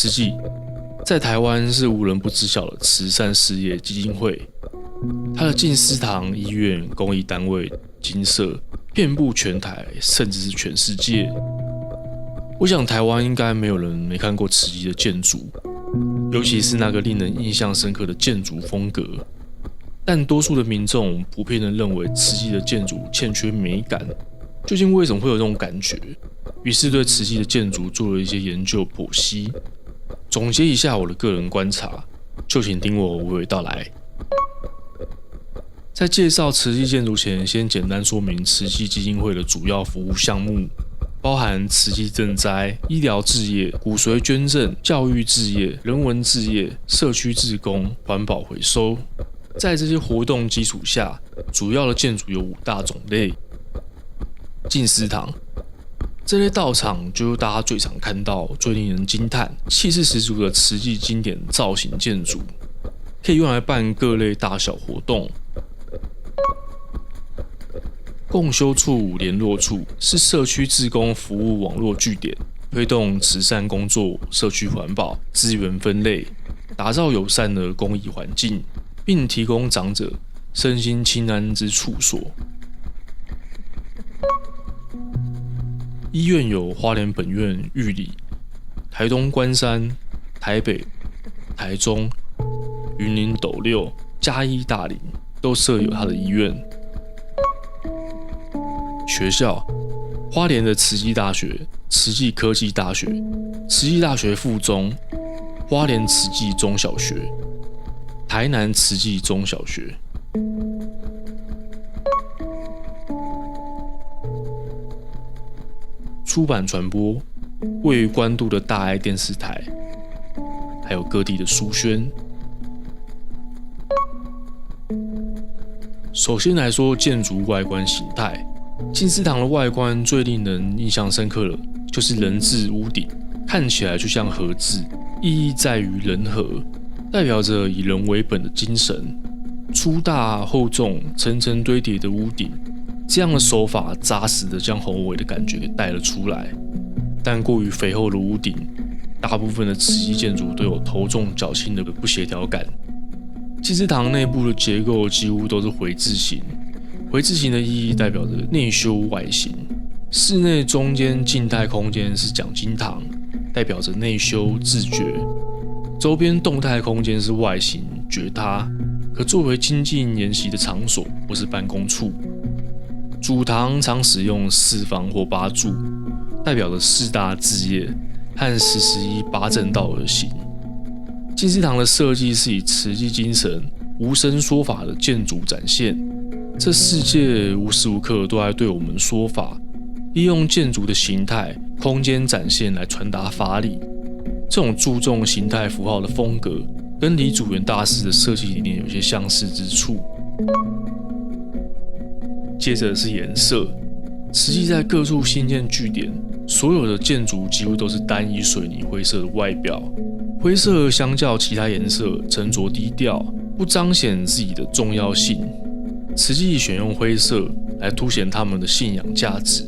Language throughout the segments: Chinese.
慈济在台湾是无人不知晓的慈善事业基金会，它的静思堂、医院、公益单位、精舍遍布全台，甚至是全世界。我想台湾应该没有人没看过慈济的建筑，尤其是那个令人印象深刻的建筑风格。但多数的民众普遍地认为慈济的建筑欠缺美感，究竟为什么会有这种感觉？于是对慈济的建筑做了一些研究剖析。总结一下我的个人观察，就请听我娓娓道来。在介绍慈济建筑前，先简单说明慈济基金会的主要服务项目，包含慈济赈灾、医疗志业、骨髓捐赠、教育志业、人文志业、社区志工、环保回收。在这些活动基础下，主要的建筑有5大种类。静思堂这类道场就是大家最常看到、最令人惊叹、气势十足的慈济经典造型建筑，可以用来办各类大小活动。共修处、联络处是社区志工服务网络据点，推动慈善工作、社区环保、资源分类，打造友善的公益环境，并提供长者身心清安之处所。医院有花莲本院玉里、台东关山、台北、台中、云林斗六、嘉义大林都设有它的医院。学校，花莲的慈济大学、慈济科技大学、慈济大学附中、花莲慈济中小学、台南慈济中小学。出版传播，位于关渡的大爱电视台，还有各地的书轩。首先来说建筑外观形态，静思堂的外观最令人印象深刻的就是人字屋顶，看起来就像盒子，意义在于人和，代表着以人为本的精神。粗大厚重、层层堆叠的屋顶，这样的手法扎实的将宏伟的感觉给带了出来。但过于肥厚的屋顶，大部分的慈济建筑都有头重脚轻的不协调感。静思堂内部的结构几乎都是回字形，回字形的意义代表着内修外形。室内中间静态空间是讲经堂，代表着内修自觉；周边动态空间是外形觉他，可作为精进研习的场所或是办公处。主堂常使用4方或8柱，代表着4大志业和10、11、8正道而行。静思堂的设计是以慈济精神无声说法的建筑展现，这世界无时无刻都在对我们说法，利用建筑的形态、空间展现来传达法理。这种注重形态符号的风格，跟李祖原大师的设计理念有些相似之处。接着是颜色，慈济在各处新建据点，所有的建筑几乎都是单一水泥灰色的外表。灰色相较其他颜色沉着低调，不彰显自己的重要性。慈济选用灰色来凸显他们的信仰价值。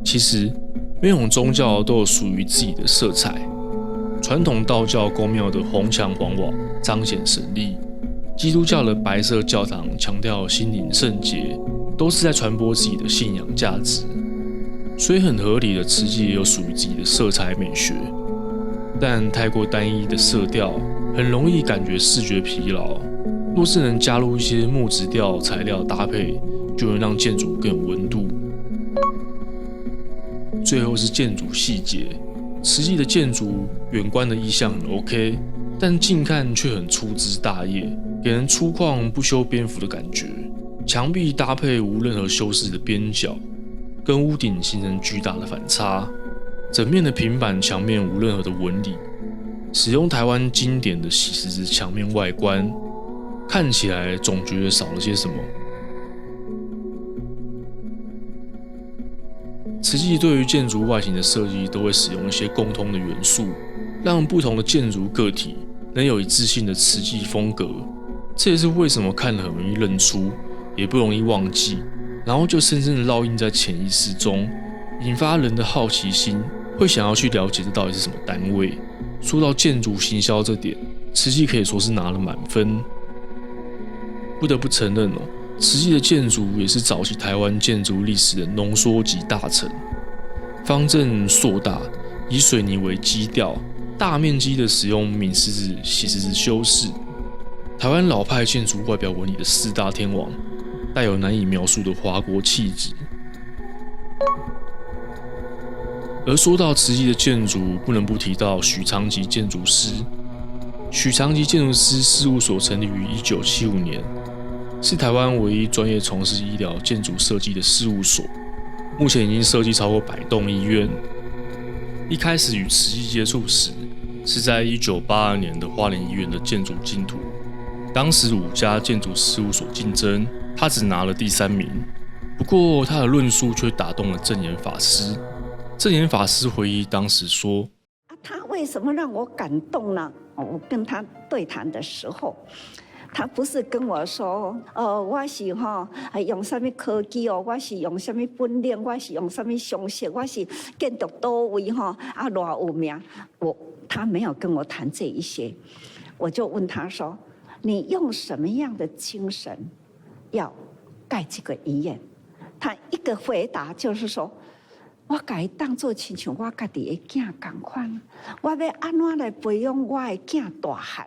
其实每种宗教都有属于自己的色彩，传统道教宫庙的红墙黄瓦彰显神力，基督教的白色教堂强调心灵圣洁，都是在传播自己的信仰价值。所以很合理的，慈济也有属于自己的色彩美学。但太过单一的色调很容易感觉视觉疲劳，若是能加入一些木质调材料搭配，就能让建筑更有温度。最后是建筑细节，慈济的建筑远观的意象很 OK， 但近看却很粗枝大叶，给人粗犷不修边幅的感觉。墙壁搭配无任何修饰的边角，跟屋顶形成巨大的反差。整面的平板墙面无任何的纹理，使用台湾经典的洗石子墙面外观，看起来总觉得少了些什么。慈济对于建筑外形的设计都会使用一些共通的元素，让不同的建筑个体能有一致性的慈济风格。这也是为什么看了很容易认出，也不容易忘记，然后就深深的烙印在潜意识中，引发人的好奇心，会想要去了解这到底是什么单位。说到建筑行销这点，慈济可以说是拿了满分。不得不承认慈济的建筑也是早期台湾建筑历史的浓缩及大成。方正硕大，以水泥为基调，大面积的使用抿石子、洗石子修饰。台湾老派建筑外表纹理的四大天王，带有难以描述的华国气质。而说到慈济的建筑，不能不提到许长吉建筑师。许长吉建筑师事务所成立于1975年，是台湾唯一专业从事医疗建筑设计的事务所。目前已经设计超过100栋医院。一开始与慈济接触时，是在1982年的花莲医院的建筑竞图，当时5家建筑事务所竞争，他只拿了第3名。不过他的论述却打动了证严法师。证严法师回忆当时说：他为什么让我感动呢？我跟他对谈的时候，他不是跟我说，我是用什么科技我是用什么本领，我是用什么常识，我是建筑到位多有名。他没有跟我谈这一些，我就问他说：你用什么样的精神要盖这个医院？他一个回答就是说：我把它当作亲像我家己的囝同款，我要安怎来培养我的囝大汉？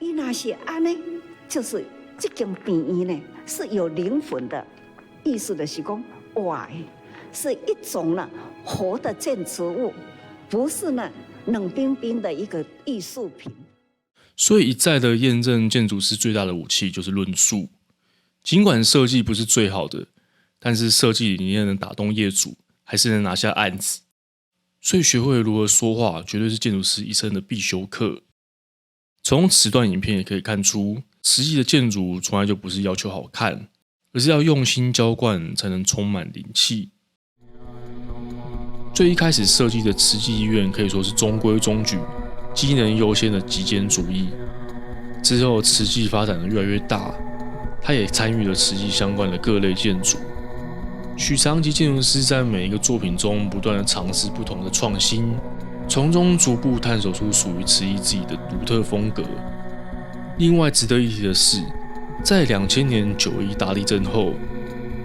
伊若是安尼，就是这间病院呢是有灵魂的，意思就是讲活的，是一种呢活的建筑物，不是呢冷冰冰的一个艺术品。所以一再的验证，建筑师最大的武器就是论述。尽管设计不是最好的，但是设计理念能打动业主，还是能拿下案子。所以学会如何说话，绝对是建筑师一生的必修课。从此段影片也可以看出，慈济的建筑从来就不是要求好看，而是要用心浇灌，才能充满灵气。最一开始设计的慈济医院可以说是中规中矩、机能优先的极简主义。之后慈济发展的越来越大，他也参与了慈济相关的各类建筑。许长吉建筑师在每一个作品中不断的尝试不同的创新，从中逐步探索出属于慈济自己的独特风格。另外值得一提的是，在2000年9·11大地震后，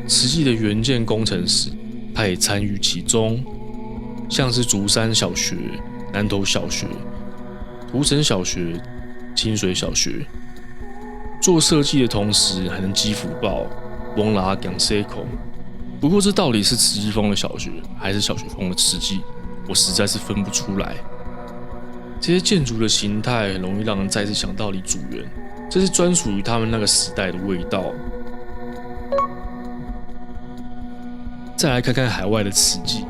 慈济的原建工程师他也参与其中，像是竹山小学、南投小学、土城小学、清水小学。做设计的同时还能积福报，蒙拉讲 C 口。不过这到底是慈济风的小学，还是小学风的慈济，我实在是分不出来。这些建筑的形态很容易让人再次想到李祖原，这是专属于他们那个时代的味道。再来看看海外的慈济，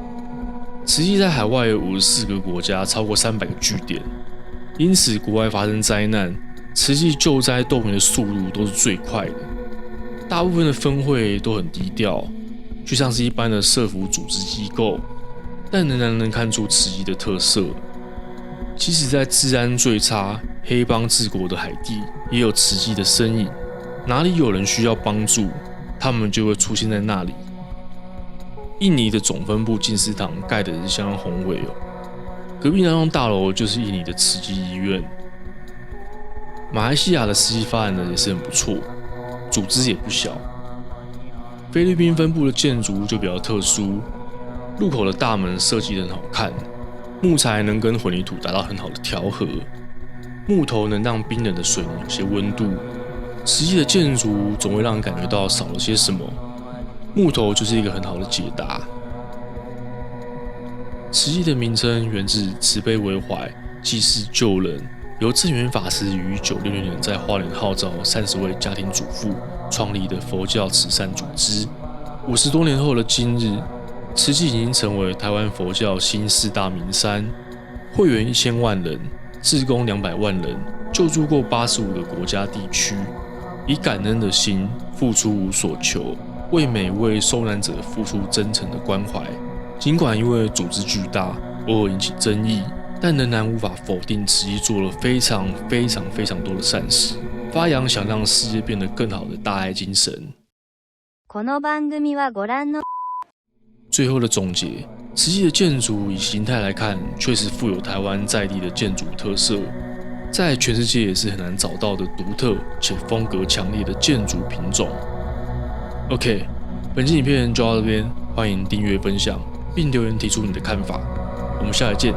慈济在海外有54个国家，超过300个据点，因此国外发生灾难，慈济救灾救援的速度都是最快的。大部分的分会都很低调，就像是一般的社福组织机构，但仍然能看出慈济的特色。即使在治安最差、黑帮治国的海地，也有慈济的身影。哪里有人需要帮助，他们就会出现在那里。印尼的总分部净思堂盖的是相当宏伟隔壁那栋大楼就是印尼的慈济医院。马来西亚的慈济发展的也是很不错，组织也不小。菲律宾分部的建筑就比较特殊，入口的大门设计得很好看，木材能跟混凝土达到很好的调和，木头能让冰冷的水泥有些温度。慈济的建筑总会让人感觉到少了些什么，木头就是一个很好的解答。慈济的名称源自慈悲为怀、济世救人，由证严法师于1966年在花莲号召30位家庭主妇创立的佛教慈善组织。50多年后的今日，慈济已经成为台湾佛教新4大名山，会员1000万人，志工200万人，救助过85个国家地区，以感恩的心付出无所求，为每位受难者付出真诚的关怀。尽管因为组织巨大，偶尔引起争议，但仍然无法否定慈济做了非常多的善事，发扬想让世界变得更好的大爱精神。この番組はご覧の最后的总结，实际的建筑以形态来看，确实富有台湾在地的建筑特色，在全世界也是很难找到的独特且风格强烈的建筑品种。OK， 本期影片就到这边，欢迎订阅分享，并留言提出你的看法。我们下来见。